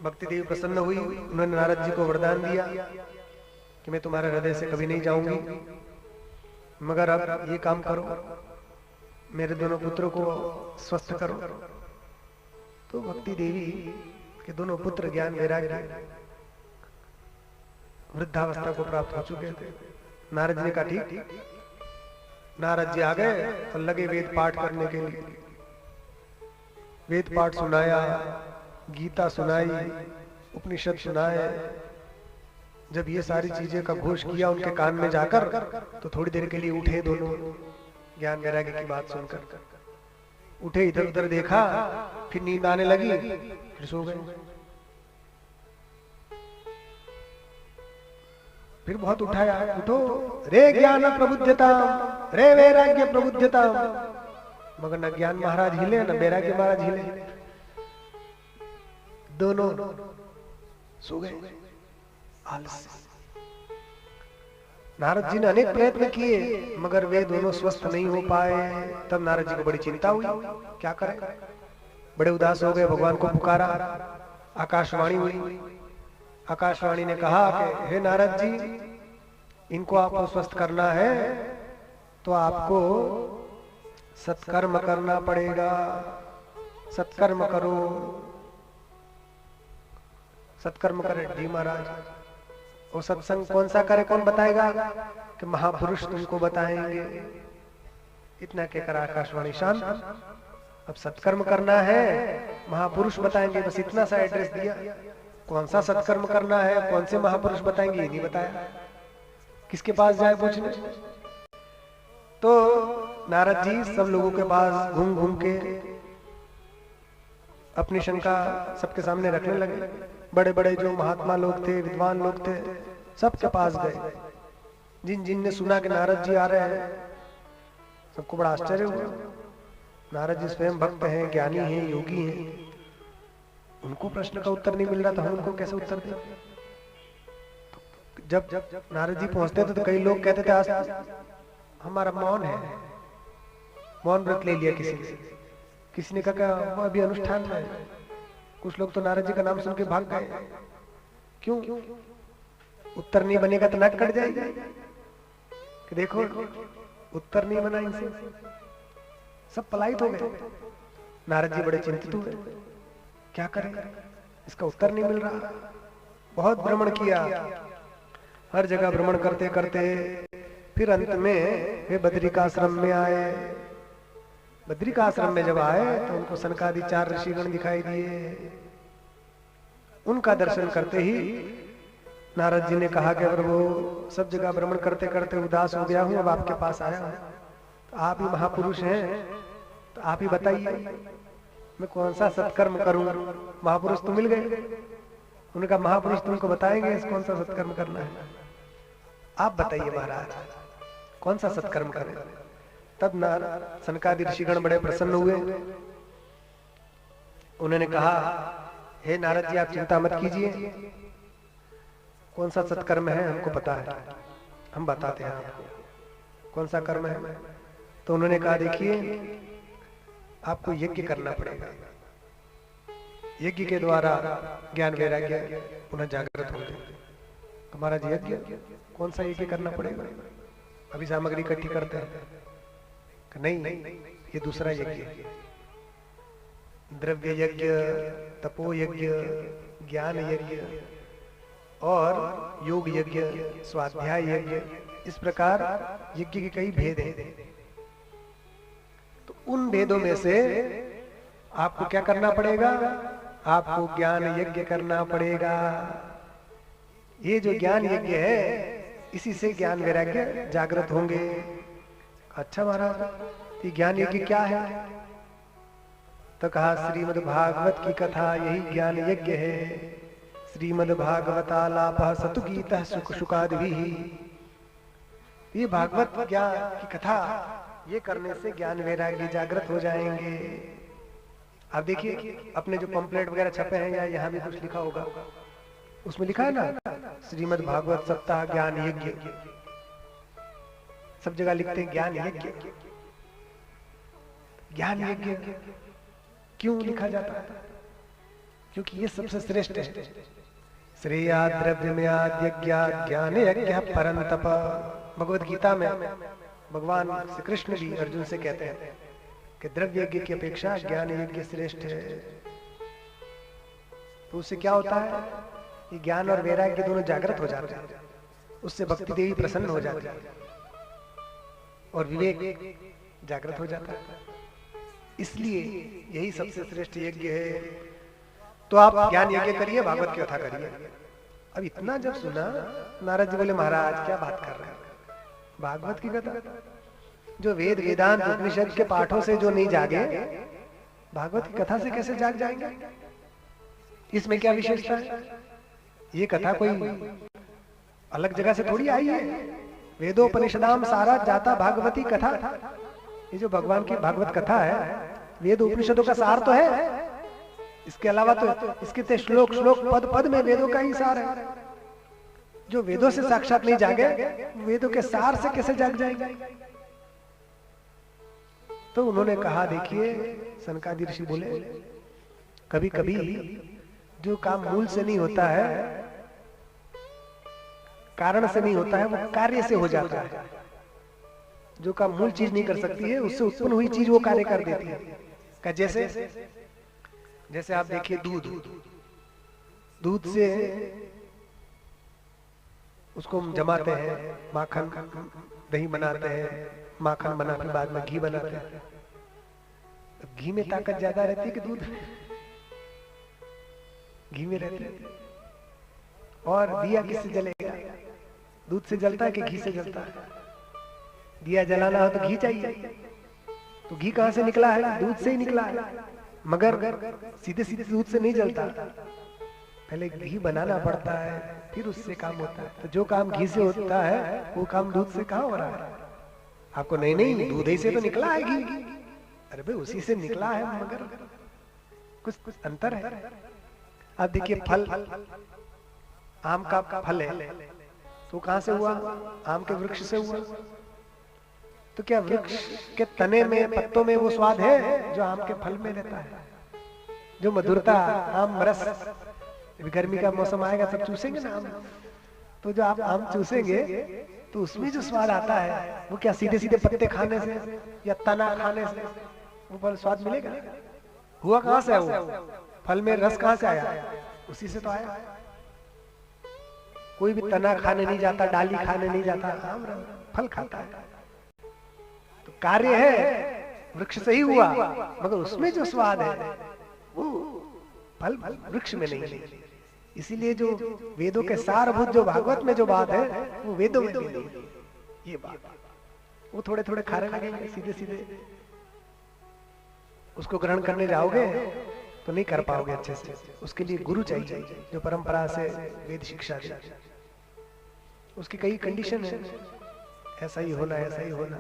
भक्ति देवी प्रसन्न हुई, उन्होंने नारद जी को वरदान दिया कि मैं तुम्हारे हृदय से कभी नहीं जाऊंगी, मगर अब ये काम करो, मेरे दोनों पुत्रों को स्वस्थ करो। तो भक्ति देवी के दोनों पुत्र ज्ञान वैराग्य वृद्धावस्था को प्राप्त हो चुके थे। नारद जी ने कहा ठीक। नारद जी आ गए और लगे वेद पाठ करने के लिए। वेद पाठ सुनाया, गीता सुनाई, उपनिषद सुनाए। जब ये सारी चीजें का घोष किया उनके कान में जाकर, तो थोड़ी देर के लिए उठे दोनों, ज्ञान वैराग्य की बात सुनकर उठे, इधर उधर देखा, फिर नींद आने लगी, फिर सो गए। फिर बहुत उठाया, उठो रे ज्ञान प्रबुद्धता, रे वैराग्य प्रबुद्धता, मगर न ज्ञान महाराज हिले न वैराग्य महाराज हिले, दोनों सो गए आलस। नारद जी ने अनेक प्रयत्न किए मगर वे दोनों स्वस्थ नहीं हो पाए। तब नारद जी को बड़ी चिंता हुई, क्या करें, बड़े उदास हो गए, भगवान को पुकारा। आकाशवाणी हुई, आकाशवाणी ने कहा कि हे नारद जी, इनको आपको स्वस्थ करना है तो आपको सत्कर्म करना पड़ेगा, सत्कर्म करो, सत्कर्म करे। जी महाराज, वो सत्संग कौन सा करे, कौन बताएगा, कि महापुरुष तुमको बताएंगे। इतना कहकर आकाशवाणी शांत। अब सत्कर्म करना है, महापुरुष बताएंगे, बस इतना सा एड्रेस दिया। कौन सा सत्कर्म करना है, कौन से महापुरुष बताएंगे, ये नहीं बताया। किसके पास जाए पूछने? तो नारद जी सब लोगों के पास घूम घूम के अपनी शंका सबके सामने रखने लगे। बड़े बड़े जो महात्मा लोग थे, विद्वान लोग थे, सबके पास गए। जिन जिन ने सुना कि नारद जी आ रहे हैं, सबको बड़ा आश्चर्य हुआ। नारद जी स्वयं भक्त हैं, ज्ञानी हैं, योगी हैं, उनको प्रश्न का उत्तर नहीं मिल रहा, तो हम उनको कैसे उत्तर दें? जब जब नारद जी पहुंचते थे तो कई लोग कहते थे आज हमारा मौन है, मौन व्रत ले लिया किसी ने। किसी ने कहा वो अभी अनुष्ठान में है। कुछ लोग तो नारद जी का नाम सुन के भाग गए। क्यों? उत्तर नहीं बनेगा तो नाक कट जाएगी कि देखो उत्तर नहीं बना इनसे, सब पलायित हो गए। नारद जी बड़े चिंतित हुए, क्या करें, इसका उत्तर नहीं मिल रहा। बहुत भ्रमण किया, हर जगह भ्रमण करते करते फिर अंत में वे बद्रिकाश्रम में आए। बद्रिकाश्रम में जब आए तो उनको सनकादि 4 ऋषिगण दिखाई दिए। उनका दर्शन करते ही नारद जी ने कहा कि प्रभु, सब जगह भ्रमण करते करते उदास हो गया हूं, अब आपके पास आया हूं, तो आप ही महापुरुष हैं, तो आप ही बताइए मैं कौन सा सत्कर्म करूं। महापुरुष तो मिल गए। उनका महापुरुष तुमको बताएंगे कौन सा सत्कर्म करना है, आप बताइए महाराज कौन सा सत्कर्म करें। तब सनकादि ऋषिगण बड़े प्रसन्न हुए। उन्होंने कहा, हे नारद जी, आप चिंता मत कीजिए, कौन सा सत्कर्म है हमको पता है, हम बताते हैं आपको कौन सा कर्म है। तो उन्होंने कहा, देखिए आपको यज्ञ करना पड़ेगा, यज्ञ के द्वारा ज्ञान वैराग्य पुनः जागृत होंगे। हमारा यज्ञ, कौन सा यज्ञ करना पड़ेगा? अभी सामग्री इकट्ठी करते हैं, नहीं ये दूसरा यज्ञ, द्रव्य यज्ञ, तपो यज्ञ, ज्ञान यज्ञ और योग यज्ञ, स्वाध्याय यज्ञ, इस प्रकार यज्ञ के कई भेद हैं। तो उन भेदों में से आपको क्या करना पड़ेगा? आपको ज्ञान यज्ञ करना पड़ेगा। ये जो ज्ञान यज्ञ है, इसी से ज्ञान वैराग्य जागृत होंगे। अच्छा महाराज, ये ज्ञान यज्ञ क्या है? तो कहा, श्रीमद् भागवत की कथा यही ज्ञान यज्ञ है। श्रीमद् भागवतालापः सतु गीतः सुख सुखादिभिः। ये भागवत ज्ञान की कथा, ये करने से ज्ञान वैराग्य जागृत हो जाएंगे। आप देखिए अपने जो पंपलेट वगैरह छपे हैं या यहाँ भी कुछ लिखा होगा, उसमें लिखा है ना श्रीमद् भागवत सप्ताह ज्ञान यज्ञ। सब जगह लिखते हैं ज्ञान यज्ञ। ज्ञान यज्ञ क्यों लिखा जाता है? क्योंकि ये सबसे श्रेष्ठ है। श्रेया द्रव्यमयाद यज्ञात् ज्ञान यज्ञ परंतप। भगवत गीता में भगवान श्री कृष्ण भी अर्जुन से कहते हैं कि द्रव्य यज्ञ की अपेक्षा ज्ञान यज्ञ श्रेष्ठ है। तो उससे क्या होता है, ये ज्ञान और वैराग्य दोनों जागृत हो जाते हैं, उससे भक्ति देवी प्रसन्न हो जाती है और विवेक जागृत हो जाता है। इसलिए यही सबसे श्रेष्ठ यज्ञ है। तो आप ज्ञान यज्ञ करिए, भागवत की कथा करिए। अब इतना जब सुना, नारद जी बोले महाराज क्या बात कर रहे हैं, भागवत की कथा? जो वेद वेदांत उपनिषद के पाठों से जो नहीं जागे, भागवत की कथा से कैसे जाग जाएंगे? इसमें क्या विशेषता है? ये कथा कोई अलग जगह से थोड़ी आई है। वेदोपनिषदाम सारा जाता भागवती कथा। ये जो भगवान की भागवत कथा है, वेद उपनिषदों का सार तो है। इसके अलावा तो इसके श्लोक श्लोक पद पद में वेदों का ही सार है। जो वेदों से साक्षात नहीं जागे, वेदों के सार से कैसे जाग जाएंगे? तो उन्होंने कहा, देखिए सनकादि ऋषि बोले, कभी कभी जो काम मूल से नहीं होता है, कारण से नहीं होता है, वो कार्य से हो जाता है। जो काम मूल चीज नहीं कर सकती है, उससे उत्पन्न हुई चीज वो कार्य कर देती है। जैसे आप देखिए दूध से उसको हम जमाते हैं, माखन दही बनाते हैं, माखन बना के बाद में घी बनाते हैं। घी में ताकत ज्यादा रहती है कि दूध में? घी में रहती है। और दिया किससे जलेगा? दूध से जलता है कि घी से जलता है? दिया जलाना हो तो घी चाहिए। तो घी कहां से निकला है? दूध से ही निकला है। मगर सीधे सीधे दूध से नहीं जलता, पहले घी बनाना पड़ता है, फिर उससे काम होता है। तो जो काम घी से होता है, वो काम दूध से कहां हो रहा है? आपको नहीं दूध ही से तो निकला है घी। अरे भाई उसी से निकला है, मगर कुछ अंतर है। अब देखिए फल, आम का फल है, तो कहां से हुआ? आम के वृक्ष से हुआ। तो क्या वृक्ष के तने में, पत्तों में वो स्वाद है जो आम के फल में रहता है? जो मधुरता, आम रस, गर्मी का मौसम आएगा सब चूसेंगे ना आम। तो जो आप आम चूसेंगे तो उसमें जो स्वाद आता है, वो क्या सीधे सीधे पत्ते खाने से या तना खाने से वो फल स्वाद मिलेगा? हुआ कहां से? वो फल में रस कहां से आया? उसी से तो आया। कोई भी तना खाने नहीं जाता, डाली खाने नहीं जाता, आम फल खाता है। तो कार्य है वृक्ष से ही हुआ, मगर उसमें जो स्वाद है वो फल वृक्ष में नहीं। इसीलिए जो वेदों के सारभूत जो भागवत में जो बात है, वो वेदों में नहीं है। ये बात वो थोड़े थोड़े खाने लगेंगे, सीधे सीधे उसको ग्रहण करने जाओगे तो नहीं कर पाओगे अच्छे से। उसके लिए गुरु चाहिए जो परंपरा से वेद शिक्षा दे। उसकी कई कंडीशन है, ऐसा ही होना, ऐसा ही होना,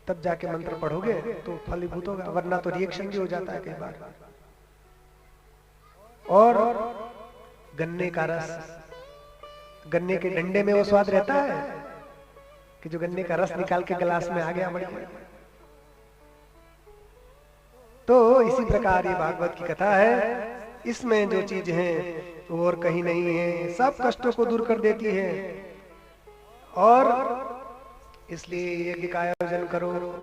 तब जाके मंत्र पढ़ोगे तो फलीभूत होगा, वरना तो रिएक्शन भी हो जाता है कई बार। और गन्ने का रस, गन्ने के डंडे में वो स्वाद रहता है कि जो गन्ने का रस निकाल के गिलास में आ गया बढ़िया। तो इसी प्रकार ये भागवत की कथा है। इसमें जो चीज है वो और कहीं नहीं है, सब कष्टों को दूर कर देती है। और इसलिए यज्ञ का आयोजन करो।